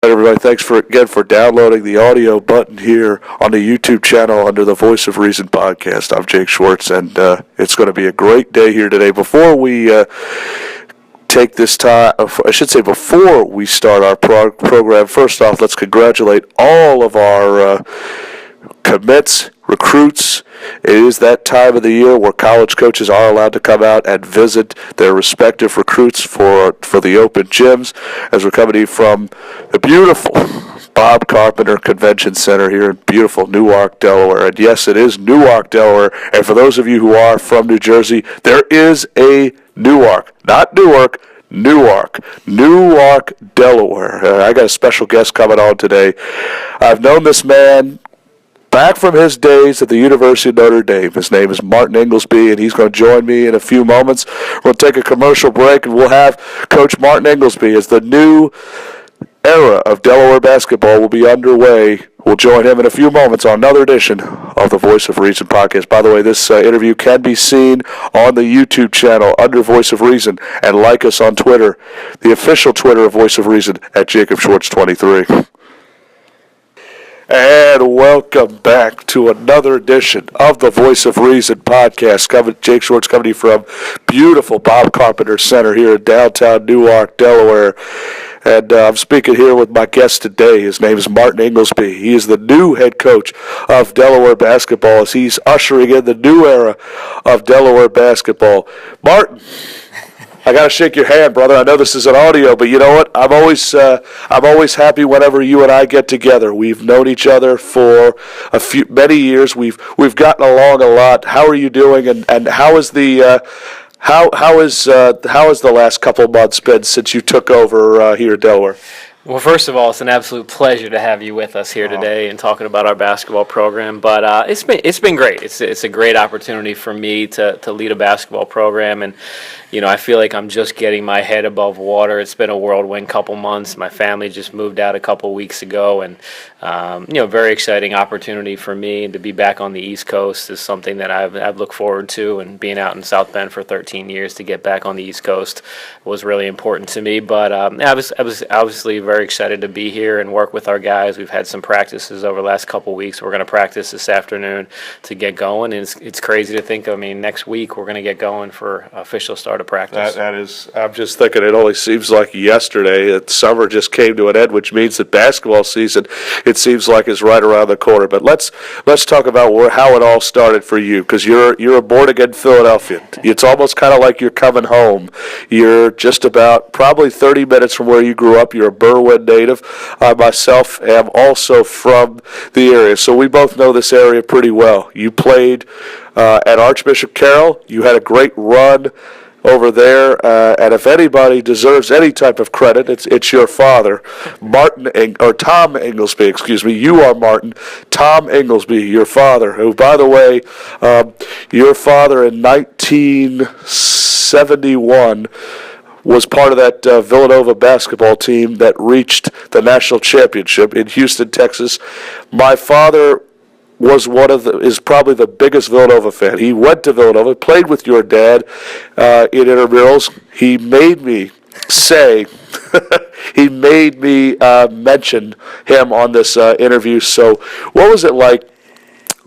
Everybody, thanks for downloading the audio button here on the YouTube channel under the Voice of Reason podcast. I'm Jake Schwartz, and it's going to be a great day here today. Before we take this time, before we start our program, first off, let's congratulate all of our commits, recruits. It is that time of the year where college coaches are allowed to come out and visit their respective recruits for the open gyms, as we're coming to you from the beautiful Bob Carpenter Convention Center here in beautiful Newark, Delaware. And yes, it is Newark, Delaware. And for those of you who are from New Jersey, there is a Newark, not Newark, Newark, Delaware. I got a special guest coming on today. I've known this man back from his days at the University of Notre Dame. His name is Martin Ingelsby, and he's going to join me in a few moments. We'll take a commercial break, and we'll have Coach Martin Ingelsby as the new era of Delaware basketball will be underway. We'll join him in a few moments on another edition of the Voice of Reason podcast. By the way, this interview can be seen on the YouTube channel under Voice of Reason, and like us on Twitter, the official Twitter of Voice of Reason at Jacob Schwartz 23. And welcome back to another edition of the Voice of Reason podcast. Jake Schwartz coming to you from beautiful Bob Carpenter Center here in downtown Newark, Delaware. And I'm speaking here with my guest today. His name is Martin Ingelsby. He is the new head coach of Delaware basketball as he's ushering in the new era of Delaware basketball. Martin, I got to shake your hand, brother. I know this is an audio, but you know what? I'm always happy whenever you and I get together. We've known each other for many years. We've gotten along a lot. How are you doing? And how is the how is the last couple of months been since you took over here in Delaware? Well, first of all, it's an absolute pleasure to have you with us here today and talking about our basketball program. But it's been great. It's a great opportunity for me to lead a basketball program, and I feel like I'm just getting my head above water. It's been a whirlwind couple months. My family just moved out a couple weeks ago, and very exciting opportunity for me. And to be back on the East Coast is something that I've looked forward to. And being out in South Bend for 13 years, to get back on the East Coast was really important to me. But I was obviously very excited to be here and work with our guys. We've had some practices over the last couple weeks. We're going to practice this afternoon to get going, and it's crazy to think. I mean, next week we're going to get going for official start of practice. That is. I'm just thinking it only seems like yesterday that summer just came to an end, which means that basketball season, it seems like, is right around the corner. But let's talk about how it all started for you, because you're a born again Philadelphian. It's almost kind of like you're coming home. You're just about probably 30 minutes from where you grew up. You're a Berwyn native. I myself am also from the area, so we both know this area pretty well. You played at Archbishop Carroll. You had a great run over there, and if anybody deserves any type of credit, it's your father, Tom Ingelsby. Excuse me. You are Martin. Tom Ingelsby, your father, who, by the way, your father in 1971 was part of that Villanova basketball team that reached the national championship in Houston, Texas. My father is probably the biggest Villanova fan. He went to Villanova, played with your dad in intramurals. He made me say, mention him on this interview. So, what was it like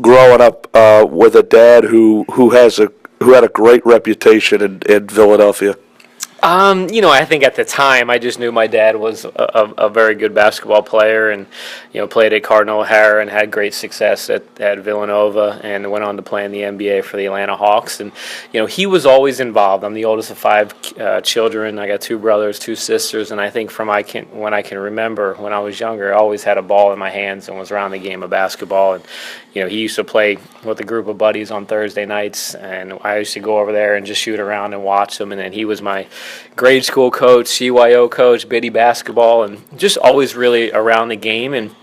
growing up with a dad who had a great reputation in Philadelphia? I think at the time I just knew my dad was a very good basketball player, and played at Cardinal O'Hara and had great success at Villanova, and went on to play in the NBA for the Atlanta Hawks. And he was always involved. I'm the oldest of 5 children. I got 2 brothers, 2 sisters, and I think when I can remember, when I was younger, I always had a ball in my hands and was around the game of basketball. And he used to play with a group of buddies on Thursday nights, and I used to go over there and just shoot around and watch them. And then he was my grade school coach, CYO coach, biddy basketball, and just always really around the game. And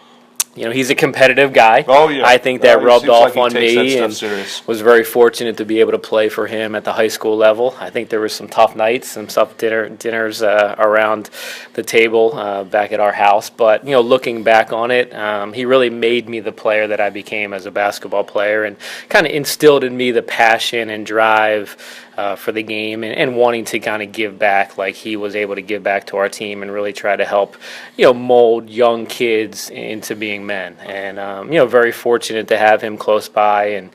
he's a competitive guy. Oh, yeah. I think that rubbed off on me, and serious. Was very fortunate to be able to play for him at the high school level. I think there were some tough nights, some tough dinners around the table back at our house. But, looking back on it, he really made me the player that I became as a basketball player, and kind of instilled in me the passion and drive for the game, and wanting to kind of give back like he was able to give back to our team and really try to help, mold young kids into being men. And, very fortunate to have him close by. And,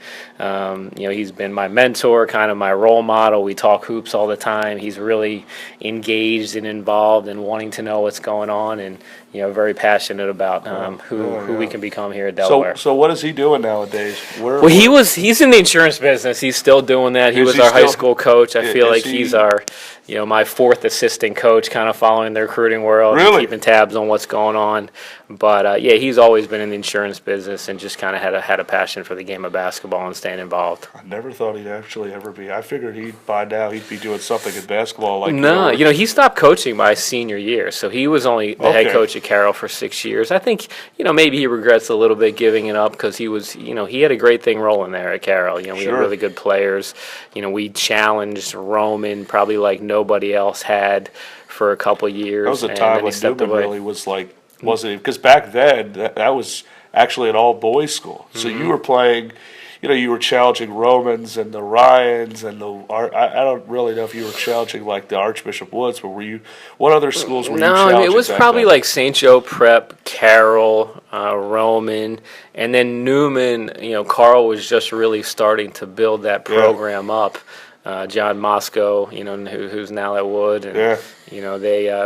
he's been my mentor, kind of my role model. We talk hoops all the time. He's really engaged and involved and wanting to know what's going on, and, very passionate about who we can become here at Delaware. So what is he doing nowadays? Well, he's in the insurance business. He's still doing that. He was our high school coach. I feel like he's our, my fourth assistant coach, kind of following the recruiting world, and keeping tabs on what's going on. But he's always been in the insurance business and just kind of had a passion for the game of basketball and staying involved. I never thought he'd actually ever be. I figured by now he'd be doing something in basketball. No, he stopped coaching my senior year, so he was only the head coach at Carroll for 6 years. I think maybe he regrets a little bit giving it up because he was he had a great thing rolling there at Carroll. We had really good players. We challenged Roman probably like nobody else had for a couple years. That was a time when Newman really was wasn't he? Because back then that was actually an all boys school. So you were playing. You were challenging Romans and the Ryans and I don't really know if you were challenging like the Archbishop Woods, but what other schools were you challenging? No, it was probably like St. Joe Prep, Carroll, Roman, and then Newman. Carl was just really starting to build that program up. John Moscow, who's now at Wood, and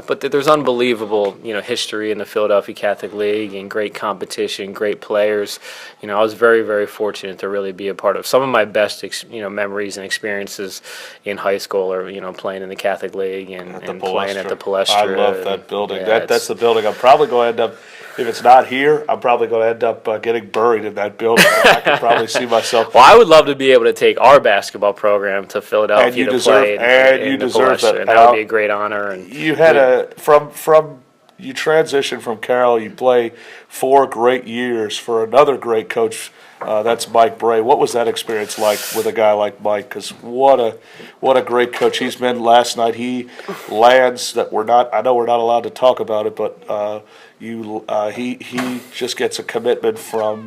but there's unbelievable, history in the Philadelphia Catholic League and great competition, great players. I was very, very fortunate to really be a part of some of my best, memories and experiences in high school, or playing in the Catholic League and playing at the Palestra. I love that building. That's the building I'm probably going to end up. If it's not here, I'm probably going to end up getting buried in that building. I can probably see myself. Well, I would love to be able to take our basketball program to Philadelphia to play in the Palestra, and that would be a great honor. And you had you transitioned from Carroll. You play 4 great years for another great coach. That's Mike Bray. What was that experience like with a guy like Mike? Because what a great coach he's been. Last night he lands that I know we're not allowed to talk about it, but he just gets a commitment from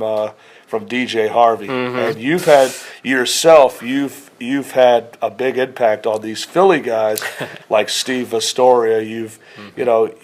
DJ Harvey, and you've had a big impact on these Philly guys like Steve Astoria.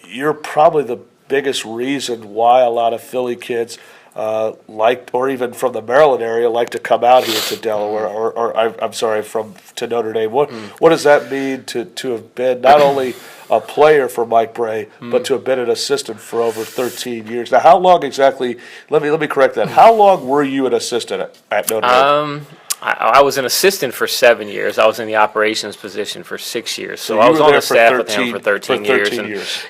You're probably the biggest reason why a lot of Philly kids or even from the Maryland area like to come out here to Delaware, to Notre Dame. What does that mean to have been not only a player for Mike Bray, but to have been an assistant for over 13 years? Now, how long exactly? Let me correct that. How long were you an assistant at Notre Dame? I was an assistant for 7 years. I was in the operations position for 6 years. So I was on the staff with him for 13 years.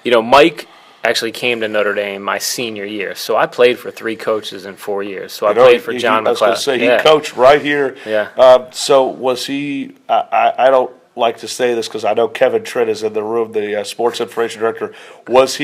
And, Mike actually came to Notre Dame my senior year. So I played for 3 coaches in 4 years. So I played for John McLeod. I was going to say, he coached right here. Yeah. So was he, I don't like to say this because I know Kevin Trent is in the room, the sports information director. Was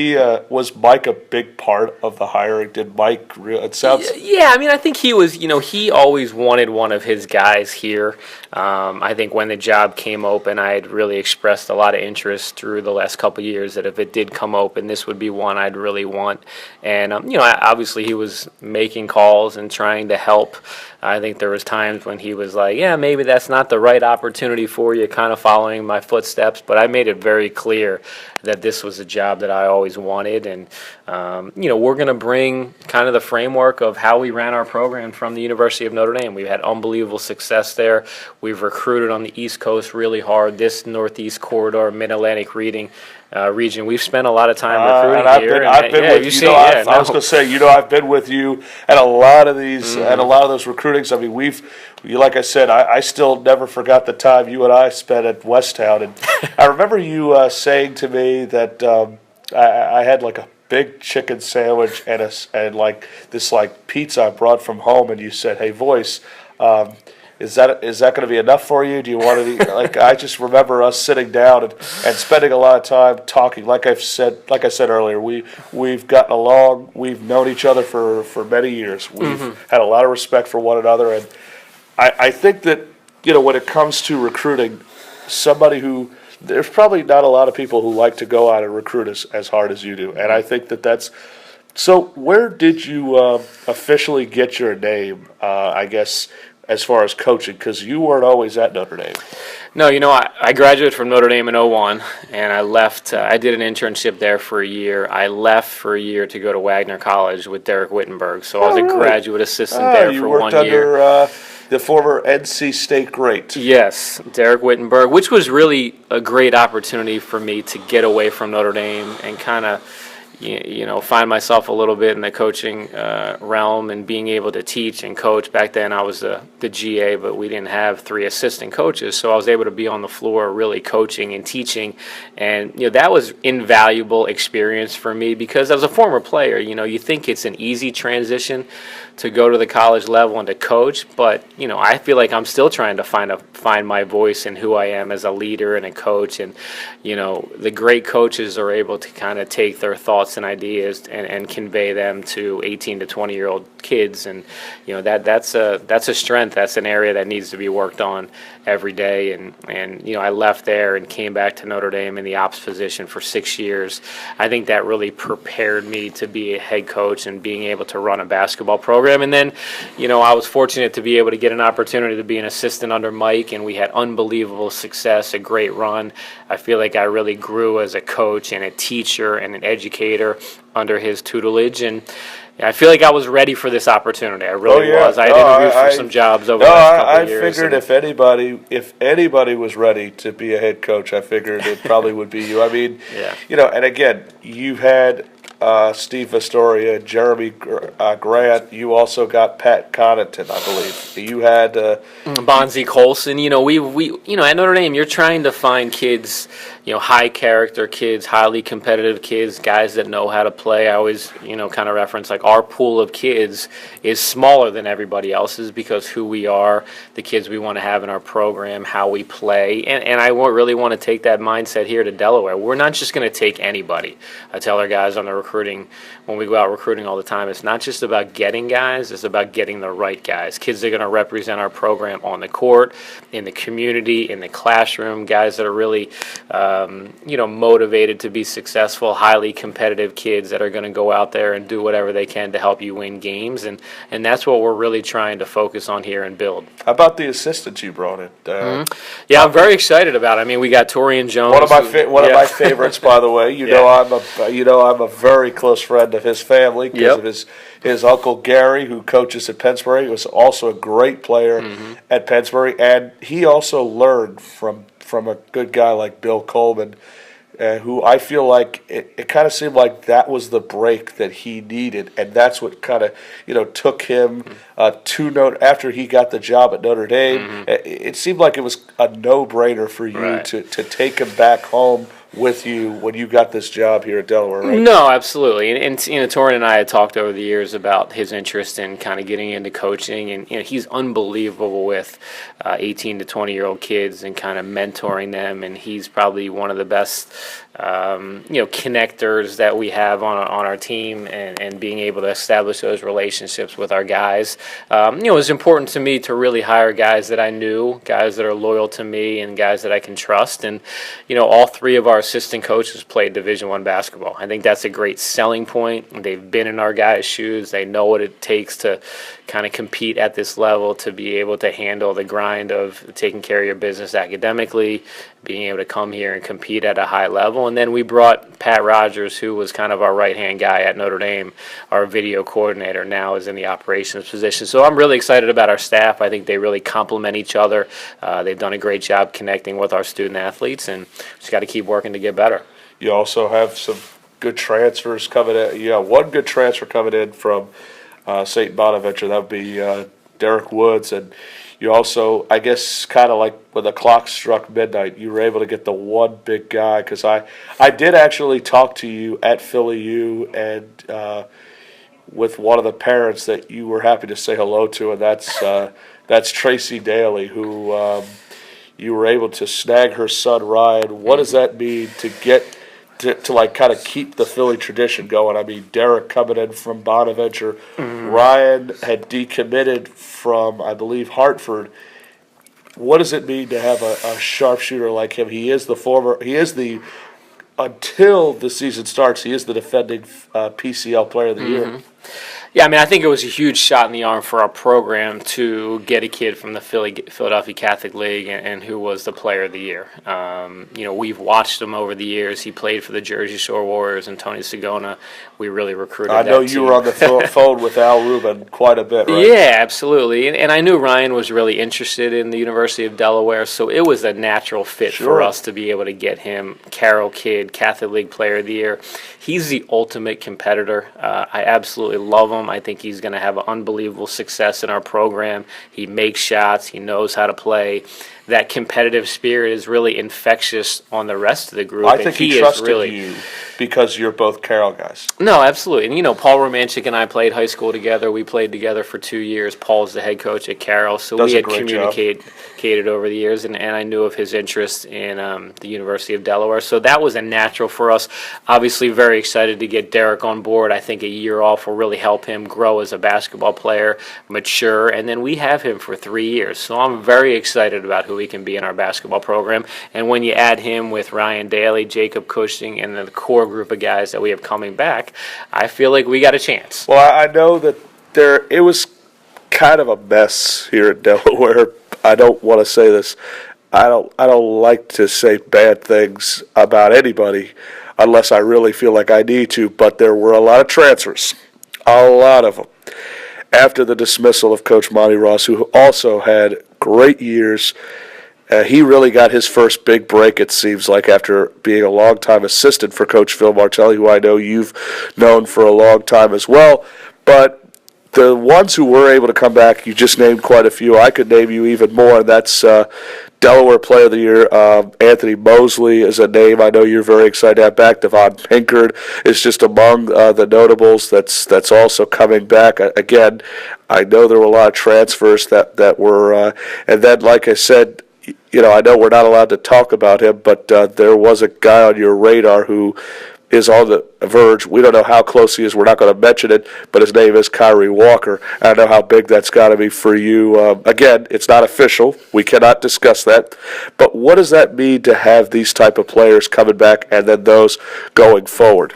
Mike a big part of the hiring? Did Mike? It sounds. Yeah, I think he was. He always wanted one of his guys here. I think when the job came open, I had really expressed a lot of interest through the last couple of years that if it did come open, this would be one I'd really want. And obviously he was making calls and trying to help. I think there was times when he was like, yeah, maybe that's not the right opportunity for you, kind of following my footsteps. But I made it very clear that this was a job that I always wanted. And, we're going to bring kind of the framework of how we ran our program from the University of Notre Dame. We've had unbelievable success there. We've recruited on the East Coast really hard, this Northeast corridor, Mid-Atlantic region. We've spent a lot of time recruiting here. I've been with you. I was going to say, I've been with you at a lot of these, at a lot of those recruitings. Like I said, I still never forgot the time you and I spent at Westtown. And I remember you saying to me that I had like a big chicken sandwich and like this like pizza I brought from home, and you said, "Hey, Voice, is that going to be enough for you? Do you want to eat?" Like, I just remember us sitting down and spending a lot of time talking. Like I said earlier, we've gotten along. We've known each other for many years. We've had a lot of respect for one another, and I think that when it comes to recruiting, somebody who there's probably not a lot of people who like to go out and recruit as hard as you do, and I think that's. So, where did you officially get your name? I guess, as far as coaching, because you weren't always at Notre Dame. No, I graduated from Notre Dame in '01, and I left. I did an internship there for a year. I left for a year to go to Wagner College with Derek Wittenberg. So I was a really? graduate assistant there You for worked 1 year. under the former NC State great. Yes, Derek Wittenberg, which was really a great opportunity for me to get away from Notre Dame and kind of, find myself a little bit in the coaching realm and being able to teach and coach. Back then I was the GA, but we didn't have 3 assistant coaches, so I was able to be on the floor really coaching and teaching. And, that was invaluable experience for me because as a former player, you think it's an easy transition to go to the college level and to coach, but I feel like I'm still trying to find my voice and who I am as a leader and a coach. And the great coaches are able to kind of take their thoughts and ideas and convey them to 18 to 20-year-old kids, and that's a strength. That's an area that needs to be worked on every day. And I left there and came back to Notre Dame in the ops position for 6 years. I think that really prepared me to be a head coach and being able to run a basketball program. And then, I was fortunate to be able to get an opportunity to be an assistant under Mike, and we had unbelievable success, a great run. I feel like I really grew as a coach and a teacher and an educator under his tutelage, and I feel like I was ready for this opportunity. I really was. I had interviewed for some jobs over the last couple of years. I figured if anybody was ready to be a head coach, I figured it probably would be you. I mean, and again, you had Steve Astoria, Jeremy Grant. You also got Pat Connaughton, I believe. You had Bonzie Colson. We at Notre Dame, you're trying to find kids, high character kids, highly competitive kids, guys that know how to play. I always, kind of reference like our pool of kids is smaller than everybody else's because who we are, the kids we want to have in our program, how we play, and I really want to take that mindset here to Delaware. We're not just going to take anybody. I tell our guys on the recruiting, when we go out recruiting all the time, it's not just about getting guys, it's about getting the right guys. Kids that are going to represent our program on the court, in the community, in the classroom, guys that are really, motivated to be successful, highly competitive kids that are going to go out there and do whatever they can to help you win games. And that's what we're really trying to focus on here and build. How about the assistants you brought in? Yeah, I'm very excited about it. I mean, we got Torian Jones. One of my favorites, by the way. I'm a very close friend of his family because of his uncle Gary, who coaches at Pennsbury. He was also a great player at Pennsbury, and he also learned from a good guy like Bill Coleman, who I feel like it kind of seemed like that was the break that he needed, and that's what kind of took him after he got the job at Notre Dame. It seemed like it was a no-brainer for you to take him back home with you when you got this job here at Delaware, right? No, absolutely. And Torian and I had talked over the years about his interest in kind of getting into coaching, and he's unbelievable with 18 to 20-year-old kids and kind of mentoring them, and he's probably one of the best connectors that we have on our team, and being able to establish those relationships with our guys. It was important to me to really hire guys that I knew, guys that are loyal to me, and guys that I can trust. And all 3 of our assistant coaches played Division I basketball. I think that's a great selling point. They've been in our guys' shoes. They know what it takes to kind of compete at this level, to be able to handle the grind of taking care of your business academically, being able to come here and compete at a high level. And then we brought Pat Rogers, who was kind of our right-hand guy at Notre Dame, our video coordinator, now is in the operations position. So I'm really excited about our staff. I think they really complement each other. They've done a great job connecting with our student athletes, and just got to keep working to get better. You also have some good transfers coming in. You have one good transfer coming in from St. Bonaventure. That would be Derek Woods. And you also, I guess, kind of like when the clock struck midnight, you were able to get the one big guy. Because I did actually talk to you at Philly U and with one of the parents that you were happy to say hello to, and that's Tracy Daly, who you were able to snag her son Ryan. What does that mean to get to like kind of keep the Philly tradition going? I mean, Derek coming in from Bonaventure, Ryan had decommitted from, I believe, Hartford. What does it mean to have a sharpshooter like him? Until the season starts, he is the defending PCL player of the year. Yeah, I mean, I think it was a huge shot in the arm for our program to get a kid from the Philadelphia Catholic League and who was the player of the year. We've watched him over the years. He played for the Jersey Shore Warriors and Tony Segona. We really recruited that team. I know you were on the phone with Al Rubin quite a bit, right? Yeah, absolutely. And I knew Ryan was really interested in the University of Delaware, so it was a natural fit for us to be able to get him. Carroll kid, Catholic League Player of the Year. He's the ultimate competitor. I absolutely love him. I think he's going to have unbelievable success in our program. He makes shots. He knows how to play. That competitive spirit is really infectious on the rest of the group. I think he trusted you because you're both Carroll guys. No, absolutely. And, Paul Romanchik and I played high school together. We played together for 2 years. Paul's the head coach at Carroll. So we had communicated over the years, and I knew of his interest in the University of Delaware. So that was a natural for us. Obviously, very excited to get Derek on board. I think a year off will really help him grow as a basketball player, mature, and then we have him for 3 years. So I'm very excited about who he can be in our basketball program. And when you add him with Ryan Daly, Jacob Cushing, and the core group of guys that we have coming back, I feel like we got a chance. Well, I know that it was kind of a mess here at Delaware. I don't want to say this. I don't like to say bad things about anybody unless I really feel like I need to, but there were a lot of transfers, a lot of them. After the dismissal of Coach Monty Ross, who also had great years, he really got his first big break, it seems like, after being a long-time assistant for Coach Phil Martelli, who I know you've known for a long time as well. But the ones who were able to come back, you just named quite a few. I could name you even more, and that's Delaware Player of the Year. Anthony Mosley is a name I know you're very excited to have back. Devon Pinkard is just among the notables that's also coming back. Again, I know there were a lot of transfers that were, and then, like I said, I know we're not allowed to talk about him, but there was a guy on your radar who is on the verge. We don't know how close he is. We're not going to mention it, but his name is Kyrie Walker. I know how big that's got to be for you. Again, it's not official. We cannot discuss that. But what does that mean to have these type of players coming back and then those going forward?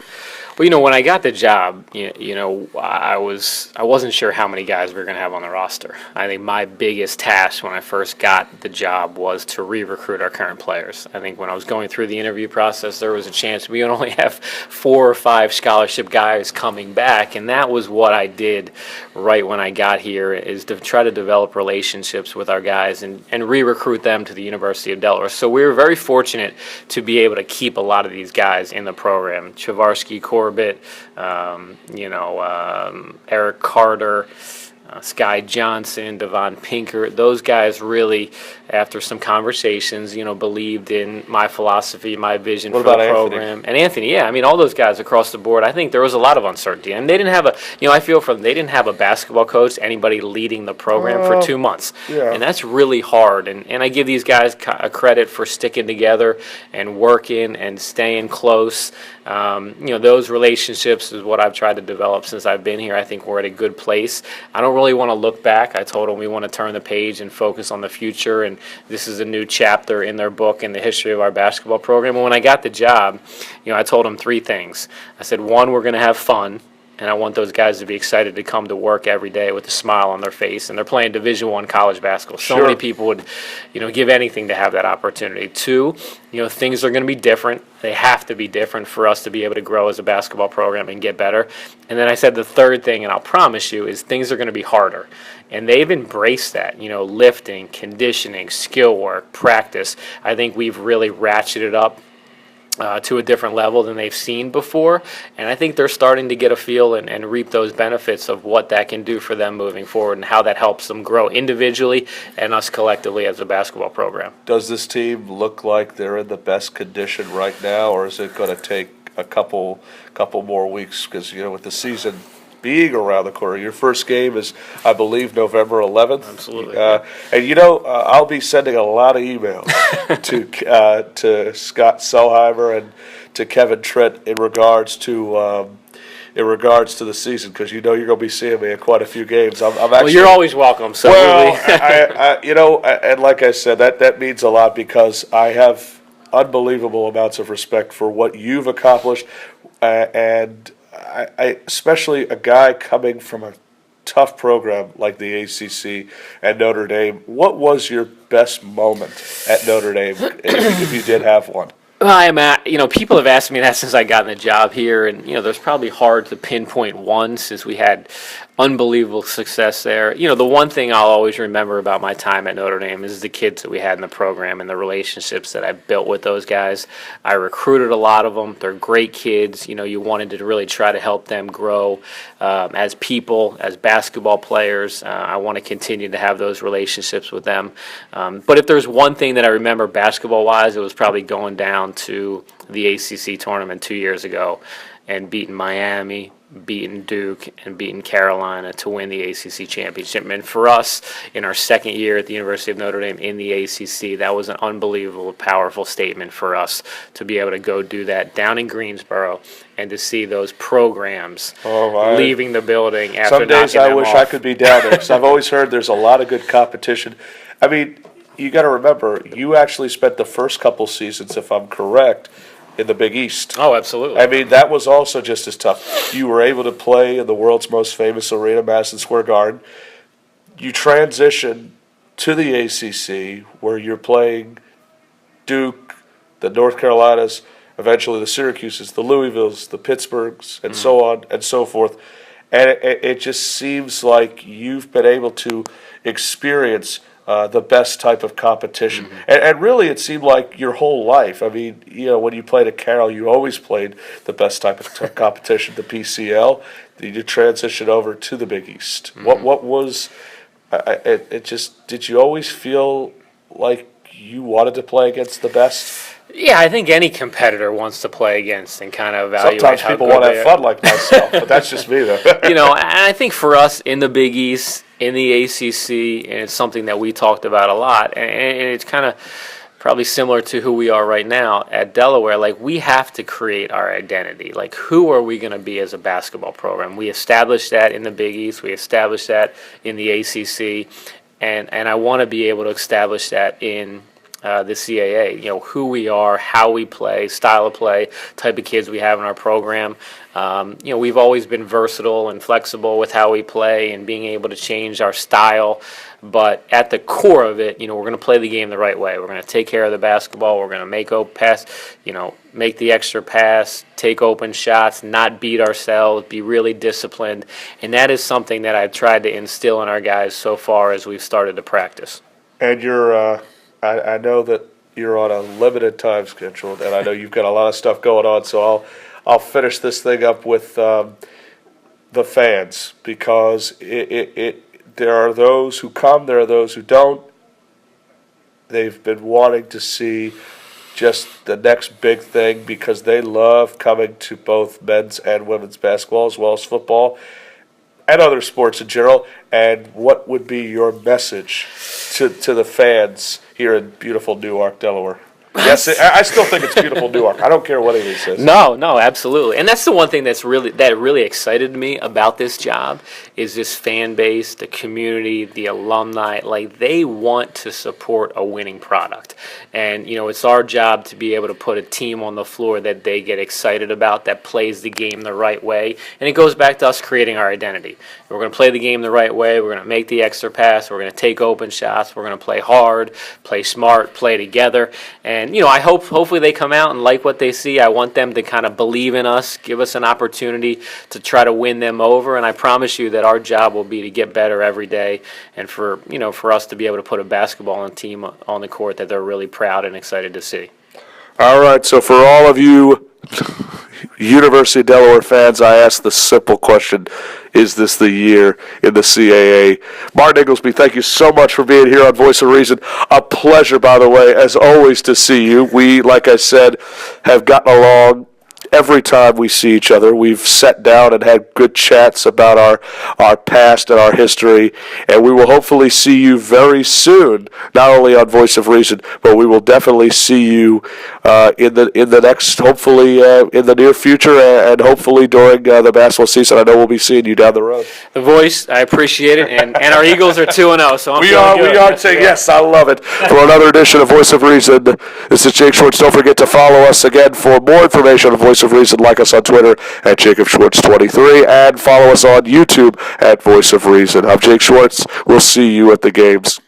Well, when I got the job, I wasn't sure how many guys we were going to have on the roster. I think my biggest task when I first got the job was to re-recruit our current players. I think when I was going through the interview process, there was a chance we would only have 4 or 5 scholarship guys coming back, and that was what I did right when I got here, is to try to develop relationships with our guys and re-recruit them to the University of Delaware. So we were very fortunate to be able to keep a lot of these guys in the program. Chavarsky, Corbett, Eric Carter, Sky Johnson, Devon Pinkard, those guys really, after some conversations, believed in my philosophy, my vision for the program. Anthony? And Anthony, yeah, I mean, all those guys across the board, I think there was a lot of uncertainty. And they didn't have I feel for them, they didn't have a basketball coach, anybody leading the program for 2 months. Yeah. And that's really hard. And I give these guys a credit for sticking together and working and staying close. Those relationships is what I've tried to develop since I've been here. I think we're at a good place. I don't really want to look back. I told them we want to turn the page and focus on the future, and this is a new chapter in their book in the history of our basketball program. And when I got the job, I told them 3 things. I said, 1, we're going to have fun, and I want those guys to be excited to come to work every day with a smile on their face, and they're playing Division I college basketball. So many people would, give anything to have that opportunity. 2, things are going to be different. They have to be different for us to be able to grow as a basketball program and get better. And then I said the 3rd thing, and I'll promise you, is things are going to be harder. And they've embraced that, lifting, conditioning, skill work, practice. I think we've really ratcheted up to a different level than they've seen before, and I think they're starting to get a feel and reap those benefits of what that can do for them moving forward and how that helps them grow individually and us collectively as a basketball program. Does this team look like they're in the best condition right now, or is it going to take a couple more weeks? Because, with the season being around the corner, your first game is, I believe, November 11th. Absolutely. And I'll be sending a lot of emails to Scott Selheimer and to Kevin Trent in regards to the season, because you're going to be seeing me in quite a few games. I'm actually, well, you're always welcome. So and like I said, that means a lot, because I have unbelievable amounts of respect for what you've accomplished, and I especially a guy coming from a tough program like the ACC and Notre Dame, what was your best moment at Notre Dame, if you did have one? People have asked me that since I got in the job here, and there's probably hard to pinpoint one since we had unbelievable success there. The one thing I'll always remember about my time at Notre Dame is the kids that we had in the program and the relationships that I built with those guys. I recruited a lot of them. They're great kids. You wanted to really try to help them grow as people, as basketball players. I want to continue to have those relationships with them. But if there's one thing that I remember basketball-wise, it was probably going down to the ACC tournament 2 years ago and beating Miami, beating Duke, and beating Carolina to win the ACC championship. And for us, in our second year at the University of Notre Dame in the ACC, that was an unbelievable, powerful statement for us to be able to go do that down in Greensboro and to see those programs leaving the building after some days knocking I them wish off. I could be down there, because I've always heard there's a lot of good competition. I mean, you got to remember, you actually spent the first couple seasons, if I'm correct, in the Big East. Oh, absolutely. I mean, that was also just as tough. You were able to play in the world's most famous arena, Madison Square Garden. You transition to the ACC, where you're playing Duke, the North Carolinas, eventually the Syracuses, the Louisvilles, the Pittsburghs, and so on and so forth. And it just seems like you've been able to experience the best type of competition. And really, it seemed like your whole life. I mean, when you played at Carroll, you always played the best type of competition, the PCL. Then you transition over to the Big East. What was it? Just, did you always feel like you wanted to play against the best? Yeah, I think any competitor wants to play against and kind of evaluate. Sometimes people want to have fun like myself, but that's just me, though. And I think for us in the Big East, in the ACC, and it's something that we talked about a lot, and it's kind of probably similar to who we are right now at Delaware. Like, we have to create our identity. Like, who are we going to be as a basketball program? We established that in the Big East. We established that in the ACC, and I want to be able to establish that in the CAA, who we are, how we play, style of play, type of kids we have in our program. We've always been versatile and flexible with how we play and being able to change our style. But at the core of it, we're going to play the game the right way. We're going to take care of the basketball. We're going to make make the extra pass, take open shots, not beat ourselves, be really disciplined. And that is something that I've tried to instill in our guys so far as we've started to practice. And you're, I know that you're on a limited time schedule, and I know you've got a lot of stuff going on, so I'll finish this thing up with the fans, because there are those who come, there are those who don't. They've been wanting to see just the next big thing because they love coming to both men's and women's basketball as well as football and other sports in general. And what would be your message to the fans here in beautiful Newark, Delaware? Yes, I still think it's beautiful Newark. I don't care what anyone says. No, absolutely. And that's the one thing that really excited me about this job is this fan base, the community, the alumni. Like, they want to support a winning product. And, it's our job to be able to put a team on the floor that they get excited about, that plays the game the right way. And it goes back to us creating our identity. We're going to play the game the right way. We're going to make the extra pass. We're going to take open shots. We're going to play hard, play smart, play together. And, I hopefully they come out and like what they see. I want them to kind of believe in us, give us an opportunity to try to win them over. And I promise you that our job will be to get better every day, and for us to be able to put a basketball team on the court that they're really proud and excited to see. All right, so for all of you University of Delaware fans, I ask the simple question: is this the year in the CAA? Martin Ingelsby, thank you so much for being here on Voice of Reason. A pleasure, by the way, as always, to see you. We, like I said, have gotten along every time we see each other. We've sat down and had good chats about our past and our history, and we will hopefully see you very soon, not only on Voice of Reason, but we will definitely see you in the next, hopefully in the near future, and hopefully during the basketball season. I know we'll be seeing you down the road. The Voice, I appreciate it, and our Eagles are 2-0, so I'm feeling good. We are saying yes, I love it. For another edition of Voice of Reason, this is Jake Schwartz. Don't forget to follow us again for more information on Voice Voice of Reason. Like us on Twitter at Jacob Schwartz23 and follow us on YouTube at Voice of Reason. I'm Jake Schwartz. We'll see you at the games.